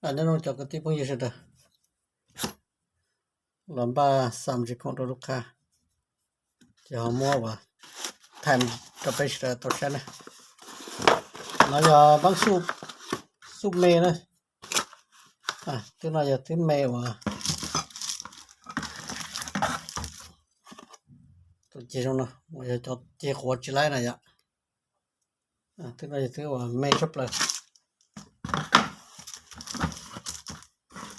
Ada no chakati pun yesada. Lamba samji konto lukha. Ja mo wa. Time to pesta to sana. Na ya bang sup me na. Tu na ya tin me wa. To je no wa ya cho je kho chi lai na ya. Tu na ya tu wa me chop la.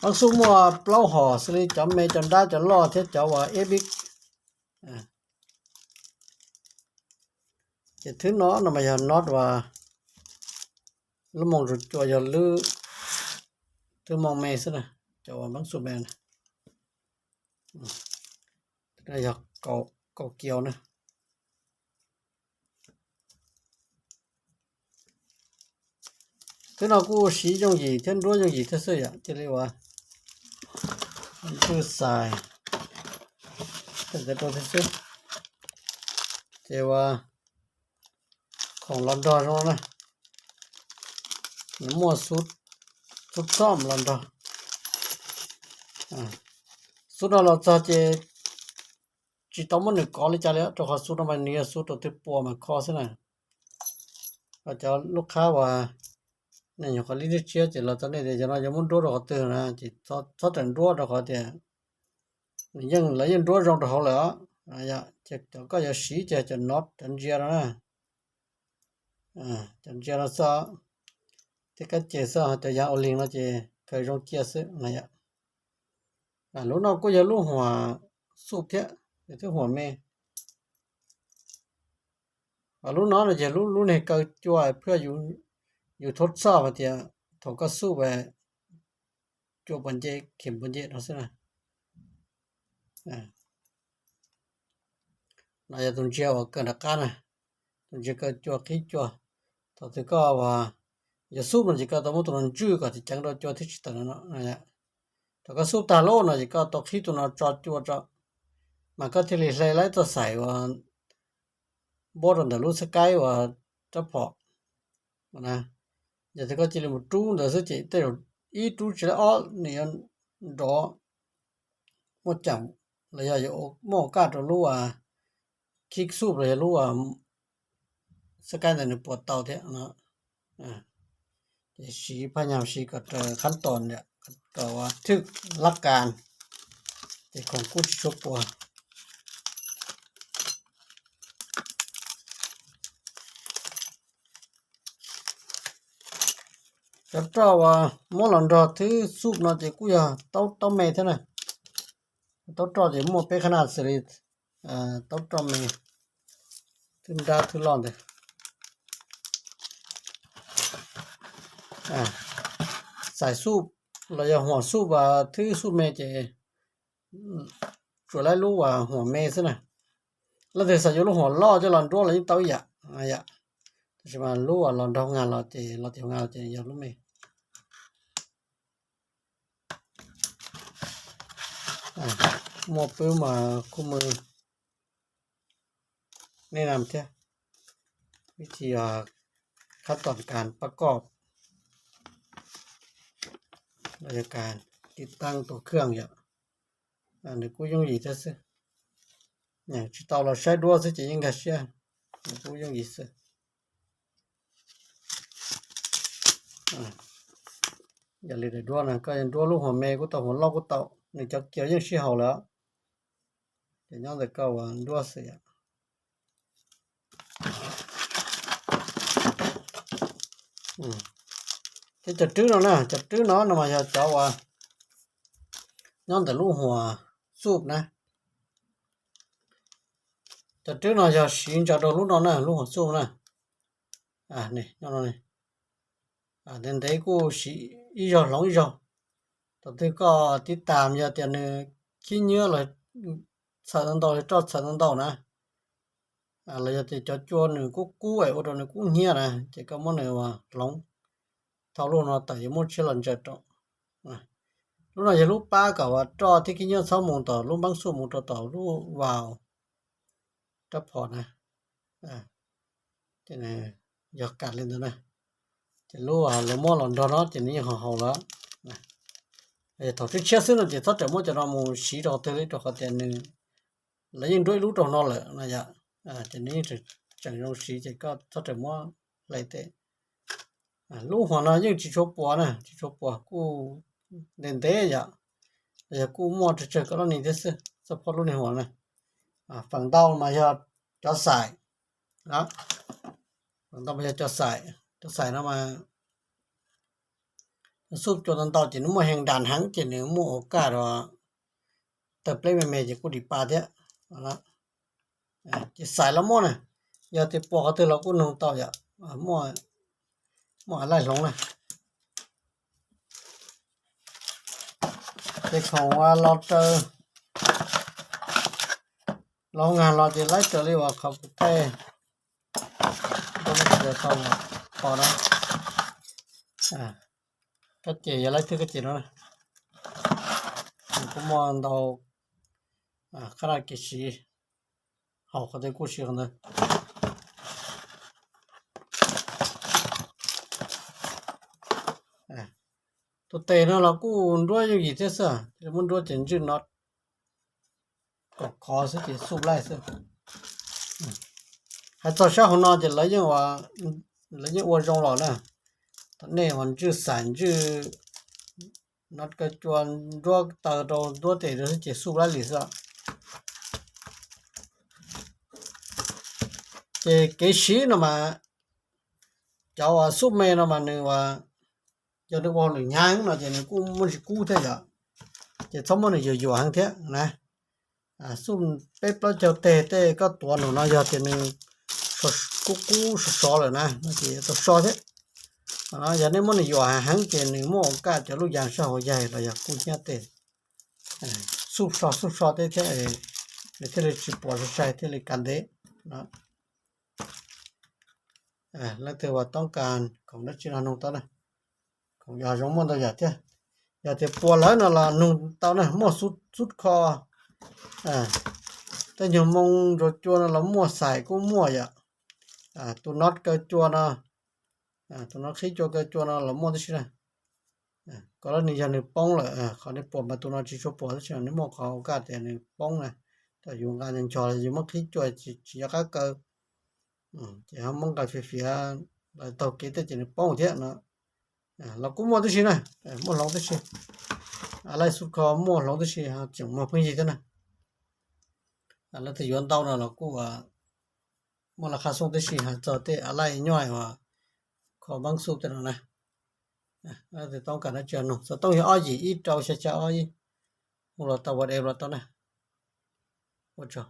Bang sup mo plau ho sli chom me chom da cho lo the cho wa e big. Cái thứ nó mà giờ nót và lúc mong rồi cho giờ lư thứ mong mê xí nè cho bắn sụp mê nè đây giờ cầu kiều nè thứ nào cũng sử dụng gì thêm đuôi dùng gì thế sự vậy chứ liệu à cứ xài thế tôi thế sự chứของลอนดอนนะมัวสุดซ่อมลอนดอนสุดเราจะจิตมันก็เลยจะแล้วตัวเขาสุดมันเนี่ยสุดตัวที่ปัวมันคอซะน่ะก็จะลูกค้าว่าเนี่ยอยู่กับลิเชียจะเราตอนนี้จะเราจะมุ่งตัวเราเตือนนะจิตชอบแต่ตัวเราเขาเดียยังแล้วยังตัวเราเขาแล้วจะก็จะสีจะน็อตจันเจียนะจันเจียนะซะที่ก็เจซะจะยาโอลิงแล้วจะเคยลงเกียร์ซึนะยะรู้เราก็จะรู้หัวสูบเถอะที่หัวแม่รู้น้องเราจะรู้ในก็จ่วยเพื่ออยู่ทดสอบว่าจะเขาก็สู้ไปจ่วปันเจเข็มปันเจเนาะซินะเราจะต้องเจียวเกินอาการนะต้องเจียวก็จ่วขี้จ่วต่อที่ก็ว่าอย่าสู้มันจะก็ต้องมุดมันจื้อก็ที่จังเราจ่วที่ชิดนั่นเนาะนะแต่ก็สู้ตาโลนะจะก็ตกขี้ตัวเราจอดจ่วจอดมันก็ที่เลยใส่ตัวใส่ว่าบอดอันรู้สกายว่าจะพอนะอย่าที่ก็จะเลยมุดจูนเดี๋ยวสิจิแต่อีจูจะอ๋อเนี่ยดอหมดจังแล้วอย่าหม้อกาดรู้ว่าคิกสูบเลยรู้ว่าสกายเนี่ยปวดเตาเถอะเนาะสีพยายามสีกับขั้นตอนเนี่ยก็ว่าทึกหลักการของกู้ชกปัวจะเจ้าว่าหม้อหลอนดอถือสูบเนาะจะกู้อย่าเต้าเมย์เท่านั้นเต้าจ่อจะหม้อเป็นขนาดสิเต้าจ่อเมย์ถึงดาถึงร้อนเด้ใส่สูบเราจะหัวสูบว่าถือสูบเมย์จะช่วยให้รู้ว่าหัวเมย์ซินะแล้วเดี๋ยวใส่อยู่ลูกหัวล่อจะหลอนตัวแล้วยิ่งเต้าอย่าใช่ไหมรู้ว่าหลอนทำงานเราจะทำงานเราจะอย่ารู้เมย์หม้อปื้มมาคู่มือแนะนำเถอะวิธีขั้นตอนการประกอบรายการติดตั้งตัวเครื่องอย่างอันนี้กูยังอยู่ซะเนี่ยที่เตาเราใช้ด้วยสิจะยังไงเสียกูยังอยู่ซะอย่าเลยได้ด้วยนะก็ยังด้วยลูกหัวแม่กูเตาหัวลอกกูเตานี่จะเกี่ยวยังสิเฮาแล้วจะยังได้ก็ว่าด้วยสิจะตื้อเนาะนะจะตื้อเนาะมาจะเจ้าว่าย้อนแต่ลูกหัวสูบนะจะตื้อเนาะจะสิงจะโดนลูกเนาะนะลูกหัวสูบนะนี่ย้อนนี่เดินได้กูสิอีจอลงอีจอตอนที่ก็ติดตามอย่าแต่เนี่ยขี้เนื้อเลยสารต่อจอดสารต่อนะเราจะจอดจวนนึงกูไอ้อุดรกูเหี้ยนะจะก็มันเนี่ยว่าลงเท่ารู้เนาะแต่ยังไม่เชื่อหลังจากรู้เราจะรู้ป้ากับว่าจอที่ขี้เนื้อ2 โมงต่อรู้บางสูบโมงต่อรู้ว้าวจะพอนะจะเนี่ยอยากกัดเลยนะจะรู้ว่าเราหม้อหลอนดอนเนาะจะนี่เฮาแล้วนะ头这切身了就他怎么就那么洗着对了就好点呢来应对路着那了那呀这里是整容洗这个他怎么来的路环呢用技术播呢技术播กู连带呀กู摸着这个了你这是这跑路呢环呢ฝั่ง道มาจะจอดสายนะฝั่ง道มาจะจอดสายนะมาสูบจนตอนจินมัวแห่งด่านหังจินมัวโอกาสว่าเติบเลยแม่จะกูดิปาเถอะนะจิสายละมัวน่ะอย่าติปอกเตเรากูนงต่ออย่ามัวอะไรลงนะเด็กของว่าเราเจอเรางานเราจะไล่เจอเลยว่าเขาแท้ก็ไม่เจอเขาพอนะก็เจอย่าไล่ที่ก็เจแล้วนะผมมองเราขนาดกี่ชี好เขาได้กูชีกันเลยตัวเตะนะเรากูด้วยอยู่กี่เท่าสิมันด้วยจริงๆน็อตก็ขอสิจะสูบไล่สิ还早上好那就来人话来人我中了呢那วัน就3就那个转多到多得的结束了里是这给谁了嘛叫我数没了嘛那话叫那我领养了这กูมัน是กู的呀这他们就有行的นะซุ่มไปปลาเจ้าเตะก็ตัวหนูนะอย่าจะนึงกูสอเลยนะ那就都สอเถอะอย่างนี้มันอยู่ห่างเจนึงหม้อกาจะรู้อย่างสาวใหญ่แล้วอย่ากูเนี่ยเตะซุบสอเตะเที่เลยสิปอใช้ที่เลยกันเดนะแล้วแต่ว่าต้องการของนักจินานงตอนนะของยาจงมันตัวอย่าเถอะอย่าเตะปวดแล้วน่ะล่ะนุ่งตอนน่ะหม้อสุดคอแต่ยังมองรถจวนน่ะหม้อใส่กูมั่วอย่าตัวน็อตก็จวนน่ะตัวน็อตขี้จวนก็จวนน่ะละมั่วที่นะก็แล้วนี่จะนี่ป้องเลยเขาได้ปวดมาตัวน็อตที่ชอบปวดที่นี่หม้อเขาก็แต่นี่ป้องนะแต่อยู่งานยังจออยู่มักขี้จวนสิอยากก็จะหามันก็เฟียๆแล้วตอกเกตจะนี่ป้องเถอะนะแล้วกูมั่วที่นะมั่วลองที่อะไรสุดคอมั่วลองที่จังมาเพิ่นสินะแล้วที่ย้อนเต้าน่ะแล้วกูว่ามันราคาส่งที่จอดแต่อะไรย่อยว่าขอบางสูบแต่นะแล้วจะต้องการจะนุ่จะต้องอ้อยอีเจ้าช้าๆอ้อยเราตะวันเอเราตอนนะว่าจ้ะ